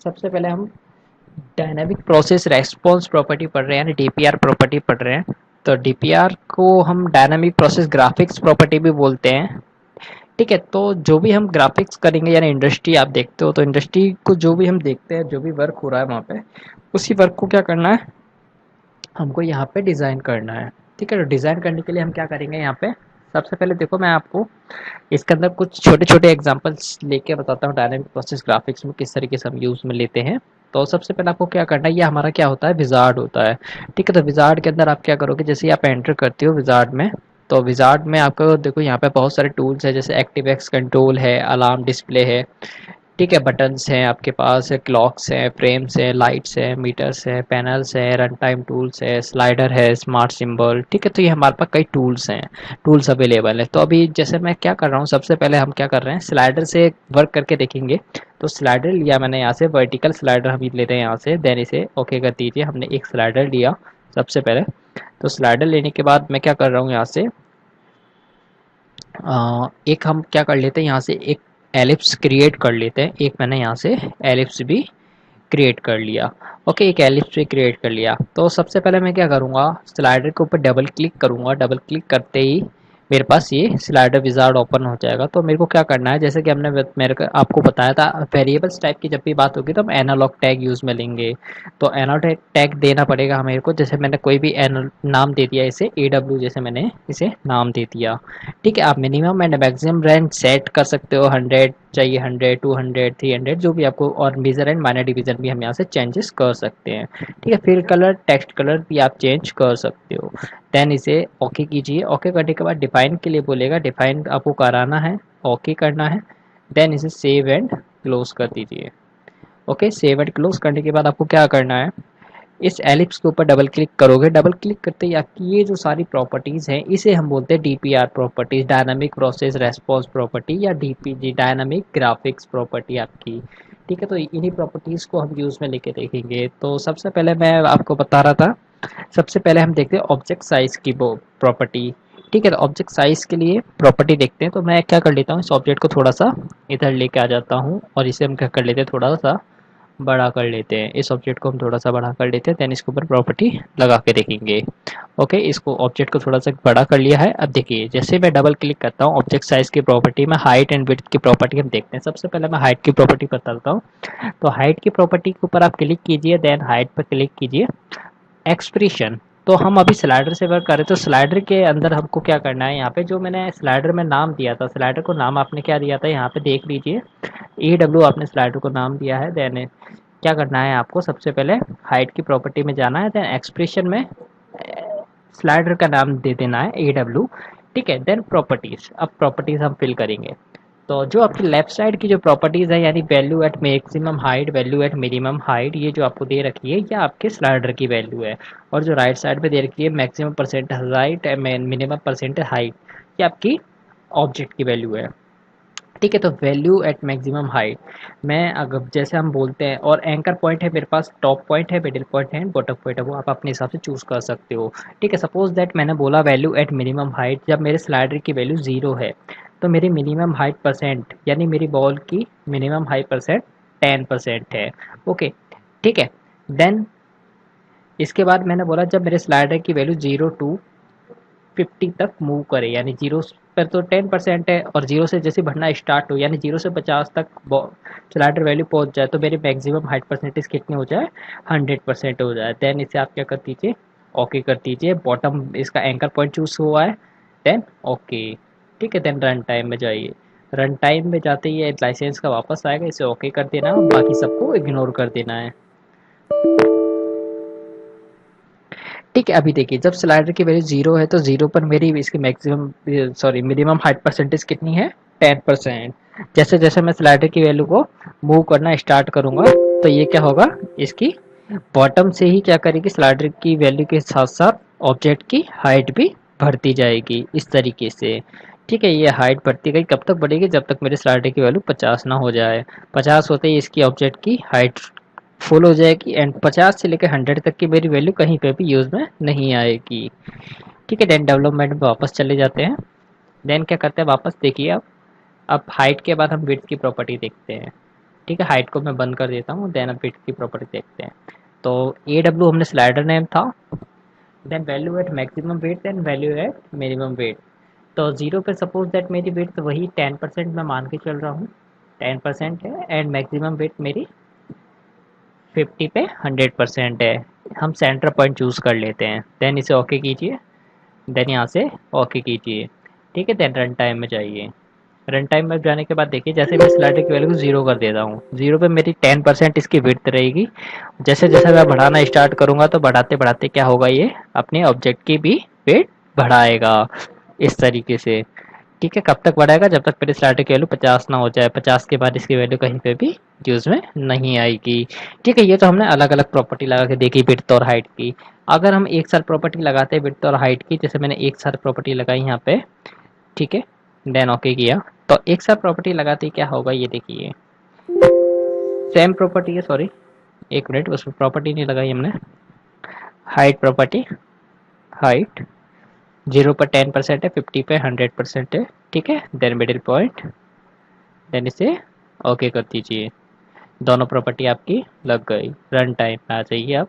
सबसे पहले हम डायनामिक प्रोसेस रेस्पॉन्स प्रॉपर्टी पढ़ रहे हैं, यानी डीपीआर प्रॉपर्टी पढ़ रहे हैं। तो डीपीआर को हम डायनामिक प्रोसेस ग्राफिक्स प्रॉपर्टी भी बोलते हैं। ठीक है, तो जो भी हम ग्राफिक्स करेंगे, यानी इंडस्ट्री आप देखते हो, तो इंडस्ट्री को जो भी हम देखते हैं, जो भी वर्क हो रहा है वहाँ पे, उसी वर्क को क्या करना है, हमको यहाँ पे डिज़ाइन करना है। ठीक है, तो डिज़ाइन करने के लिए हम क्या करेंगे यहाँ पे, सबसे पहले देखो मैं आपको इसके अंदर कुछ छोटे छोटे एग्जांपल्स लेके बताता हूँ डायनामिक प्रोसेस ग्राफिक्स में किस तरीके से हम यूज़ में लेते हैं। तो सबसे पहले आपको क्या करना है, ये हमारा क्या होता है, विजार्ड होता है। ठीक है, तो विजार्ड के अंदर आप क्या करोगे, जैसे ही आप एंटर करते हो विजार्ड में, तो विजार्ड में आपको देखो यहाँ पे बहुत सारे टूल्स है, जैसे एक्टिव एक्स कंट्रोल है, अलार्म डिस्प्ले है। ठीक है, बटन्स हैं आपके पास, क्लॉक्स हैं, फ्रेम्स हैं, लाइट्स हैं, मीटर्स हैं, पैनल्स हैं, रन टाइम टूल्स है, स्लाइडर है, स्मार्ट सिंबल। ठीक है, तो ये हमारे पास कई टूल्स हैं, टूल्स अवेलेबल है। तो अभी जैसे मैं क्या कर रहा हूँ, सबसे पहले हम क्या कर रहे हैं, स्लाइडर से वर्क करके देखेंगे। तो स्लाइडर लिया मैंने यहाँ से, वर्टिकल स्लाइडर हम लेते हैं यहाँ से, देन इसे ओके कर दीजिए। हमने एक स्लाइडर लिया सबसे पहले। तो स्लाइडर लेने के बाद मैं क्या कर रहा हूँ यहाँ से, एक हम क्या कर लेते हैं यहाँ से, एक एलिप्स क्रिएट कर लेते हैं। एक मैंने यहाँ से एलिप्स भी क्रिएट कर लिया। ओके, एक एलिप्स भी क्रिएट कर लिया। तो सबसे पहले मैं क्या करूँगा, स्लाइडर के ऊपर डबल क्लिक करूँगा। डबल क्लिक करते ही मेरे पास ये स्लाइडर विजार्ड ओपन हो जाएगा। तो मेरे को क्या करना है, जैसे कि हमने मेरे को आपको बताया था, वेरिएबल्स टाइप की जब भी बात होगी तो हम एनालॉग टैग यूज़ में लेंगे। तो एनालॉग टैग देना पड़ेगा मेरे को। जैसे मैंने कोई भी नाम दे दिया इसे, ए डब्ल्यू जैसे मैंने इसे नाम दे दिया। ठीक है, आप minimum and maximum range set कर सकते हो, 100 चाहिए, 100, 200, 300, जो भी आपको, और मेजर एंड माइनर डिवीजन भी हम यहाँ से चेंजेस कर सकते हैं। ठीक है, फिर कलर, टेक्स्ट कलर भी आप चेंज कर सकते हो। देन इसे ओके कीजिए। ओके करने के बाद डिफाइन के लिए बोलेगा, डिफाइन आपको कराना है, ओके करना है। देन इसे सेव एंड क्लोज कर दीजिए। ओके, सेव एंड क्लोज करने के बाद आपको क्या करना है, इस एलिप्स के ऊपर डबल क्लिक करोगे। डबल क्लिक करते ही आपकी ये जो सारी प्रॉपर्टीज़ हैं, इसे हम बोलते हैं DPR properties, dynamic process response property, या डीपीजी, डायनामिक ग्राफिक्स प्रॉपर्टी आपकी। ठीक है, तो इन्हीं प्रॉपर्टीज़ को हम यूज़ में लेके देखेंगे। तो सबसे पहले मैं आपको बता रहा था, सबसे पहले हम देखते हैं ऑब्जेक्ट साइज की वो प्रॉपर्टी। ठीक है, तो ऑब्जेक्ट साइज के लिए प्रॉपर्टी देखते हैं। तो मैं क्या कर लेता हूँ, इस ऑब्जेक्ट को थोड़ा सा इधर लेके आ जाता हूँ, और इसे हम क्या कर लेते हैं, थोड़ा सा बड़ा कर लेते हैं। इस ऑब्जेक्ट को हम थोड़ा सा बड़ा कर लेते हैं, देन इसके ऊपर प्रॉपर्टी लगा के देखेंगे। ओके, इसको ऑब्जेक्ट को थोड़ा सा बड़ा कर लिया है। अब देखिए, जैसे मैं डबल क्लिक करता हूँ ऑब्जेक्ट साइज की प्रॉपर्टी में, हाइट एंड विड्थ की प्रॉपर्टी हम देखते हैं। सबसे पहले मैं हाइट की प्रॉपर्टी बताता हूँ। तो हाइट की प्रॉपर्टी के ऊपर आप क्लिक कीजिए, देन हाइट पर क्लिक कीजिए। एक्सप्रेशन, तो हम अभी स्लाइडर से वर्क कर रहे हैं, तो स्लाइडर के अंदर हमको क्या करना है, यहाँ पे जो मैंने स्लाइडर में नाम दिया था, स्लाइडर को नाम आपने क्या दिया था, यहाँ पे देख लीजिए, ए डब्ल्यू आपने स्लाइडर को नाम दिया है। देन क्या करना है आपको, सबसे पहले हाइट की प्रॉपर्टी में जाना है, देन एक्सप्रेशन में स्लाइडर का नाम दे देना है ए डब्ल्यू। ठीक है, देन प्रॉपर्टीज, अब प्रॉपर्टीज हम फिल करेंगे। तो जो आपकी लेफ्ट साइड की जो प्रॉपर्टीज है, यानी value at maximum height, value at minimum height, ये जो आपको दे रखी है, ये आपके स्लाइडर की वैल्यू है। और जो राइट साइड पे दे रखी है, maximum percent height, minimum percent height, ये आपकी ऑब्जेक्ट की वैल्यू है। ठीक है, तो वैल्यू एट मैक्सिमम हाइट मैं, अगर जैसे हम बोलते हैं, और एंकर पॉइंट है मेरे पास, टॉप पॉइंट है, मिडिल पॉइंट है, बॉटम पॉइंट है, वो आप अपने हिसाब से चूज़ कर सकते हो। ठीक है, सपोज दैट मैंने बोला वैल्यू एट मिनिमम हाइट, जब मेरे स्लाइडर की वैल्यू 0 है, तो मेरी मिनिमम हाइट परसेंट, यानी मेरी बॉल की मिनिमम हाइट परसेंट 10% है। ओके, ठीक है। देन इसके बाद मैंने बोला जब मेरे स्लाइडर की वैल्यू 0 to 50 तक मूव करे, यानी 0 पर तो 10% है, और 0 से जैसे बढ़ना स्टार्ट हो, यानी 0 से 50 तक स्लाइडर वैल्यू पहुंच जाए, तो मेरी मैक्सिमम हाइट परसेंटेज कितनी हो जाए, 100% हो जाए। देन इसे आप क्या कर दीजिए, ओके कर दीजिए। बॉटम इसका एंकर पॉइंट चूज हुआ है, देन ओके। ठीक है, देन रन टाइम में जाइए। रन टाइम में जाते ही ये लाइसेंस का वापस आएगा, इसे ओके कर देना है, बाकी सबको इग्नोर कर देना है। ठीक है, अभी देखिए, जब स्लाइडर की वैल्यू 0 है, तो 0 पर मेरी इसकी maximum, sorry, minimum height percentage कितनी है, 10%। जैसे जैसे मैं स्लाइडर की वैल्यू को मूव करना स्टार्ट करूंगा, तो ये क्या होगा, इसकी बॉटम से ही क्या करेगी, स्लाइडर की वैल्यू के साथ साथ ऑब्जेक्ट की हाइट भी बढ़ती जाएगी, इस तरीके से। ठीक है, ये हाइट बढ़ती गई, कब तक बढ़ेगी, जब तक मेरे स्लाइडर की वैल्यू 50 ना हो जाए। 50 होते ही इसकी ऑब्जेक्ट की हाइट फुल हो जाएगी, एंड 50 से लेकर 100 तक की मेरी वैल्यू कहीं पे भी यूज में नहीं आएगी। ठीक है, देन डेवलपमेंट में वापस चले जाते हैं। देन क्या करते हैं, वापस देखिए, अब हाइट के बाद हम विड्थ की प्रॉपर्टी देखते हैं। ठीक है, हाइट को मैं बंद कर देता हूँ। देन अब विड्थ की प्रॉपर्टी देखते हैं। तो ए डब्ल्यू हमने स्लाइडर नेम था, then value at maximum weight, then value at minimum weight. तो जीरो पे सपोज दैट मेरी वेट वही 10% मैं मान के चल रहा हूँ, 10% है, एंड मैक्सिमम वेट मेरी 50 पे 100% है। हम सेंटर पॉइंट चूज़ कर लेते हैं, देन इसे ओके कीजिए, देन यहाँ से ओके कीजिए। ठीक है, देन रन टाइम में जाइए। रन टाइम में जाने के बाद देखिए, जैसे मैं स्लाइडर की वैल्यू को जीरो कर देता हूँ, जीरो पे मेरी 10% इसकी विड्थ रहेगी। जैसे जैसे मैं बढ़ाना स्टार्ट करूंगा तो बढ़ाते बढ़ाते क्या होगा, ये अपने ऑब्जेक्ट की भी वेट बढ़ाएगा इस तरीके से। ठीक है, कब तक बढ़ाएगा, जब तक मेरे स्लाइडर की वैल्यू 50 ना हो जाए। 50 के बाद इसकी वैल्यू कहीं पे भी यूज में नहीं आएगी। ठीक है, ये तो हमने अलग अलग प्रॉपर्टी लगा के देखी विड्थ और हाइट की। अगर हम एक साथ प्रॉपर्टी लगाते हैं विड्थ और हाइट की, जैसे मैंने एक साथ प्रॉपर्टी लगाई यहाँ पे, ठीक है, देन ओके किया, तो एक साथ प्रॉपर्टी लगाते ही क्या होगा ये देखिए, सेम प्रॉपर्टी है, सॉरी एक मिनट, उसमें प्रॉपर्टी नहीं लगाई हमने। हाइट प्रॉपर्टी, हाइट जीरो पर 10% है, 50 पे 100% है। ठीक है, देन मिडिल पॉइंट, देन इसे ओके कर दीजिए। दोनों प्रॉपर्टी आपकी लग गई। रन टाइम पे आ जाइए आप।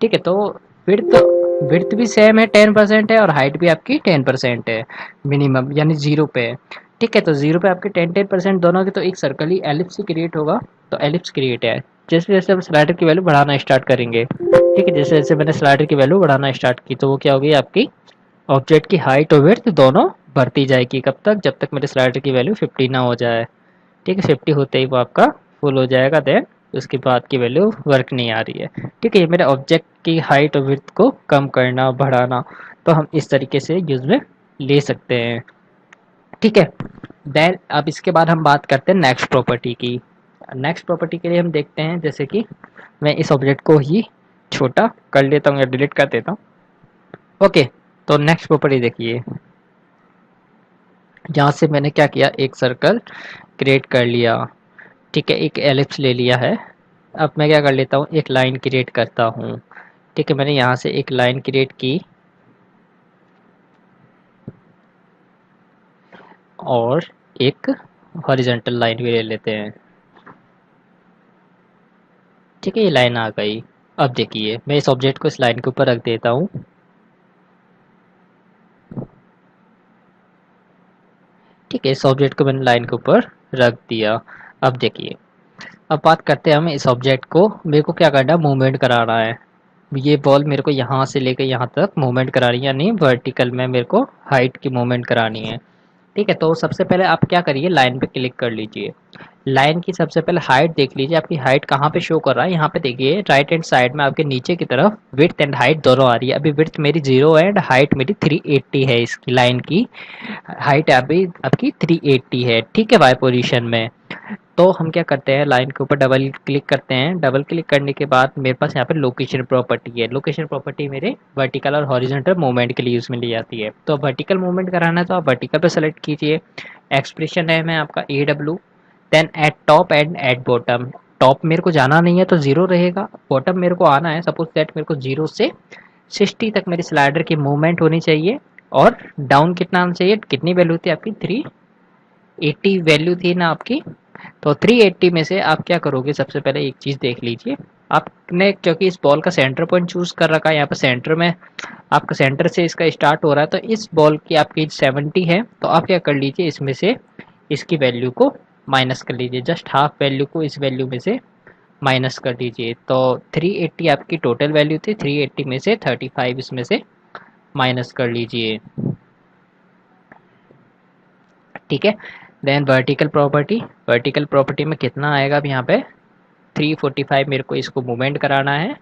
ठीक है, तो विड्थ विड्थ भी सेम है, 10% है, और हाइट भी आपकी 10% है मिनिमम, यानी जीरो पे है। ठीक है, तो जीरो पे आपके 10-10% दोनों के, तो एक सर्कल ही एलिप्स ही क्रिएट होगा। तो एलिप्स क्रिएट है। जैसे जैसे हम स्लाइडर की वैल्यू बढ़ाना स्टार्ट करेंगे, ठीक है, जैसे जैसे मैंने स्लाइडर की वैल्यू बढ़ाना स्टार्ट की, तो वो क्या होगी, आपकी ऑब्जेक्ट की हाइट और विड्थ दोनों बढ़ती जाएगी। कब तक, जब तक मेरे स्लाइडर की वैल्यू 50 ना हो जाए। ठीक है, 50 होते ही वो आपका फुल हो जाएगा, देन उसके बाद की वैल्यू वर्क नहीं आ रही है। ठीक है, ये मेरे ऑब्जेक्ट की हाइट और विड्थ को कम करना बढ़ाना, तो हम इस तरीके से यूज में ले सकते हैं। ठीक है, देन अब इसके बाद हम बात करते हैं नेक्स्ट प्रॉपर्टी की। नेक्स्ट प्रॉपर्टी के लिए हम देखते हैं, जैसे कि मैं इस ऑब्जेक्ट को ही छोटा कर लेता हूँ या डिलीट कर देता हूँ। ओके, तो नेक्स्ट प्रॉपर्टी देखिए, यहाँ से मैंने क्या किया, एक सर्कल क्रिएट कर लिया। ठीक है, एक एलिप्स ले लिया है। अब मैं क्या कर लेता हूँ, एक लाइन क्रिएट करता हूँ। ठीक है, मैंने यहाँ से एक लाइन क्रिएट की, और एक हॉरिजॉन्टल लाइन भी ले लेते हैं। ठीक है, ये लाइन आ गई। अब देखिए, मैं इस ऑब्जेक्ट को इस लाइन के ऊपर रख देता हूँ। ठीक है, इस ऑब्जेक्ट को मैंने लाइन के ऊपर रख दिया। अब देखिए, अब बात करते हैं हम इस ऑब्जेक्ट को, मेरे को क्या करना है, मूवमेंट कराना है। ये बॉल मेरे को यहाँ से लेकर यहाँ तक मूवमेंट करानी है, यानी वर्टिकल में मेरे को हाइट की मूवमेंट करानी है। ठीक है, तो सबसे पहले आप क्या करिए, लाइन पे क्लिक कर लीजिए। लाइन की सबसे पहले हाइट देख लीजिए, आपकी हाइट कहाँ पे शो कर रहा है। यहाँ पे देखिए राइट हैंड साइड में आपके नीचे की तरफ विड्थ एंड हाइट दोनों आ रही है। अभी विड्थ मेरी 0 है एंड हाइट मेरी 380 है। इसकी लाइन की हाइट अभी आपकी 380 है। ठीक है, वाई पोजीशन में। तो हम क्या करते हैं, लाइन के ऊपर डबल क्लिक करते हैं। डबल क्लिक करने के बाद मेरे पास यहाँ पे लोकेशन प्रॉपर्टी है। लोकेशन प्रॉपर्टी मेरे वर्टिकल और हॉरिजॉन्टल मूवमेंट के लिए यूज में ली जाती है। तो वर्टिकल मूवमेंट कराना है तो आप वर्टिकल पे सेलेक्ट कीजिए। एक्सप्रेशन नेम है आपका A W, then at top and at bottom. Top मेरे को जाना नहीं है तो जीरो रहेगा, बॉटम मेरे को आना है। सपोज दैट मेरे को 0 से 60 तक मेरी स्लाइडर की मूवमेंट होनी चाहिए। और डाउन कितना आना चाहिए, कितनी वैल्यू थी आपकी, 380 वैल्यू थी ना आपकी। तो 380 में से आप क्या करोगे, सबसे पहले एक चीज देख लीजिए। आपने क्योंकि इस बॉल का सेंटर पॉइंट चूज कर रखा है, यहाँ पे सेंटर में आपका सेंटर से इसका स्टार्ट हो रहा है, तो इस बॉल की आपकी 70 है, तो आप क्या कर लीजिए, इसमें से इसकी वैल्यू को माइनस कर लीजिए। जस्ट हाफ वैल्यू को इस वैल्यू में से माइनस कर दीजिए। तो 380 आपकी टोटल वैल्यू थी, 380 में से 35 इसमें से माइनस कर लीजिए। ठीक है, देन वर्टिकल प्रॉपर्टी में कितना आएगा, अब यहाँ पे 345 मेरे को इसको मूवमेंट कराना है।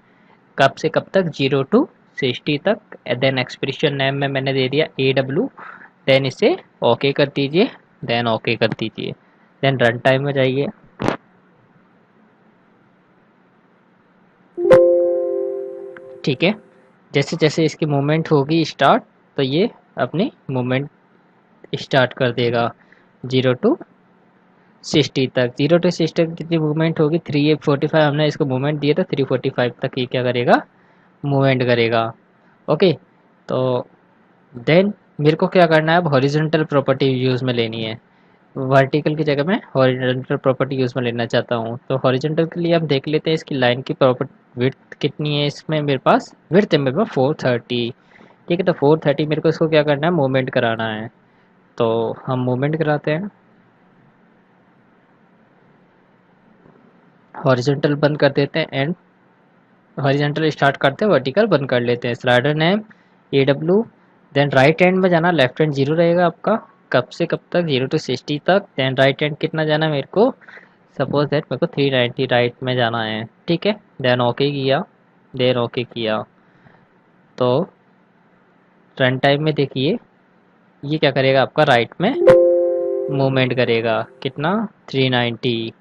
कब से कब तक, 0 टू 60 तक। देन एक्सप्रेशन नेम में मैंने दे दिया ए डब्ल्यू, देन इसे ओके कर दीजिए, देन ओके कर दीजिए, देन रन टाइम में जाइए। ठीक है, जैसे जैसे इसकी मूवमेंट होगी स्टार्ट, तो ये अपनी मूवमेंट स्टार्ट कर देगा 0 टू 60 तक। 0 टू 60 तक कितनी मूवमेंट होगी, 345 हमने इसको मूवमेंट दिया था, 345 तक ये क्या करेगा, मूवमेंट करेगा। ओके, तो देन मेरे को क्या करना है, अब हॉरिजॉन्टल प्रॉपर्टी यूज में लेनी है। वर्टिकल की जगह मैं हॉरिजॉन्टल प्रॉपर्टी यूज़ में लेना चाहता हूँ। तो हॉरिजॉन्टल के लिए हम देख लेते हैं इसकी लाइन की प्रॉपर्टी विड्थ कितनी है। इसमें मेरे पास विड्थ है मेरे पास 430। ठीक है, तो 430 मेरे को इसको क्या करना है, मूवमेंट कराना है। तो हम मूवमेंट कराते हैं। हॉरिजॉन्टल बंद कर देते हैं एंड हॉरिजॉन्टल स्टार्ट करते हैं, वर्टिकल बंद कर लेते हैं। Slider name AW, then right hand में जाना, लेफ्ट हैंड 0 रहेगा आपका। कब से कब तक, 0 to 60 तक। देन राइट हैंड कितना जाना है मेरे को, सपोज दैट मेरे को 390 राइट में जाना है। ठीक है, देन ओके किया। देन ओके किया तो रन टाइम में देखिए ये क्या करेगा, आपका राइट में मूवमेंट करेगा। कितना, 390।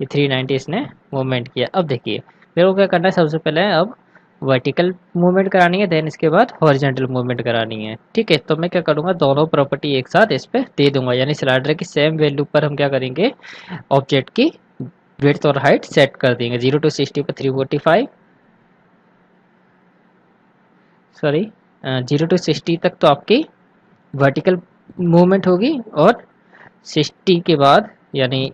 ये 390 इसने मूवमेंट किया। अब देखिए मेरे को क्या करना है, सबसे पहले अब वर्टिकल मूवमेंट करानी है, देन इसके बाद हॉरिजॉन्टल मूवमेंट करानी है। ठीक है, तो मैं क्या करूँगा, दोनों प्रॉपर्टी एक साथ इस पर दे दूंगा, यानी स्लाइडर की सेम वैल्यू पर हम क्या करेंगे, ऑब्जेक्ट की विड्थ और हाइट सेट कर देंगे। 0 to 60 पर 345, सॉरी 0 to 60 तक तो आपकी वर्टिकल मूवमेंट होगी, और 60 के बाद यानी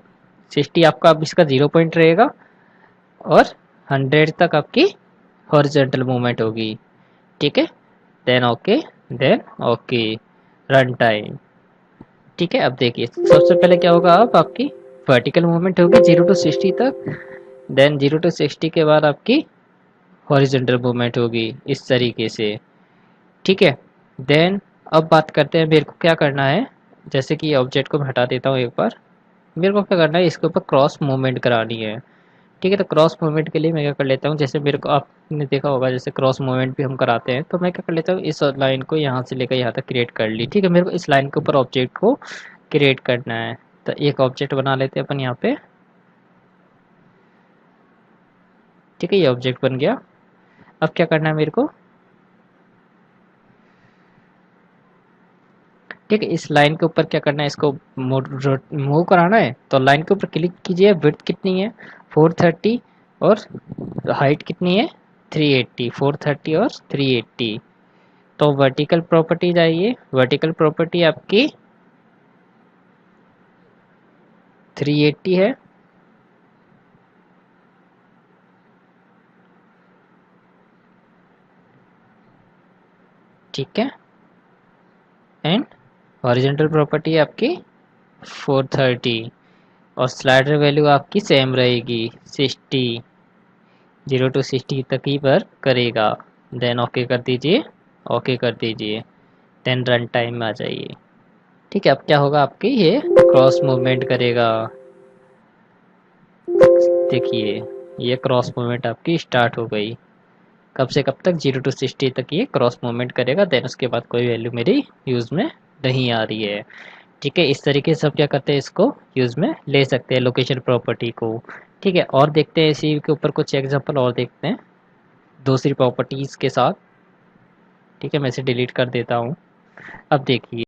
60 आपका अब इसका 0 पॉइंट रहेगा, और 100 तक आपकी हॉरिजॉन्टल मूवमेंट होगी। ठीक है, then okay, then okay, run time. ठीक है, अब देखिए सबसे पहले क्या होगा, अब आपकी वर्टिकल मूवमेंट होगी 0 to 60 तक, देन 0 to 60 के बाद आपकी हॉरिजॉन्टल मूवमेंट होगी इस तरीके से। ठीक है, देन अब बात करते हैं मेरे को क्या करना है। जैसे कि ऑब्जेक्ट को मैं हटा देता हूँ एक बार, मेरे को क्या करना है, इसके ऊपर क्रॉस मूवमेंट करानी है। ठीक है, तो क्रॉस मूवमेंट के लिए मैं क्या कर लेता हूँ, जैसे मेरे को आपने देखा होगा जैसे क्रॉस मूवमेंट भी हम कराते हैं, तो मैं क्या कर लेता हूँ, इस लाइन को यहाँ से लेकर यहाँ तक क्रिएट कर ली। ठीक है, मेरे को इस लाइन के ऊपर ऑब्जेक्ट को क्रिएट करना है, तो एक ऑब्जेक्ट बना लेते हैं अपन यहाँ पे। ठीक है, ये ऑब्जेक्ट बन गया। अब क्या करना है मेरे को, ठीक है, इस लाइन के ऊपर क्या करना है, इसको मूव कराना है। तो लाइन के ऊपर क्लिक कीजिए, विड्थ कितनी है 430, और हाइट कितनी है 380, 430 और 380। तो वर्टिकल प्रॉपर्टी जाइए, वर्टिकल प्रॉपर्टी आपकी 380 है। ठीक है, एंड हॉरिजॉन्टल प्रॉपर्टी आपकी 430, और स्लाइडर वैल्यू आपकी सेम रहेगी 60, 0 to 60 तक ही पर करेगा। देन ओके कर दीजिए, ओके कर दीजिए, देन रन टाइम में आ जाइए। ठीक है, अब क्या होगा, आपकी ये क्रॉस मूवमेंट करेगा। देखिए ये क्रॉस मूवमेंट आपकी स्टार्ट हो गई। कब से कब तक, 0 to 60 तक ये क्रॉस मूवमेंट करेगा, देन उसके बाद कोई वैल्यू मेरी यूज़ में नहीं आ रही है। ठीक है, इस तरीके से आप क्या करते हैं, इसको यूज़ में ले सकते हैं लोकेशन प्रॉपर्टी को। ठीक है, और देखते हैं इसी के ऊपर कुछ एग्जांपल और देखते हैं दूसरी प्रॉपर्टीज़ के साथ। ठीक है, मैं इसे डिलीट कर देता हूँ। अब देखिए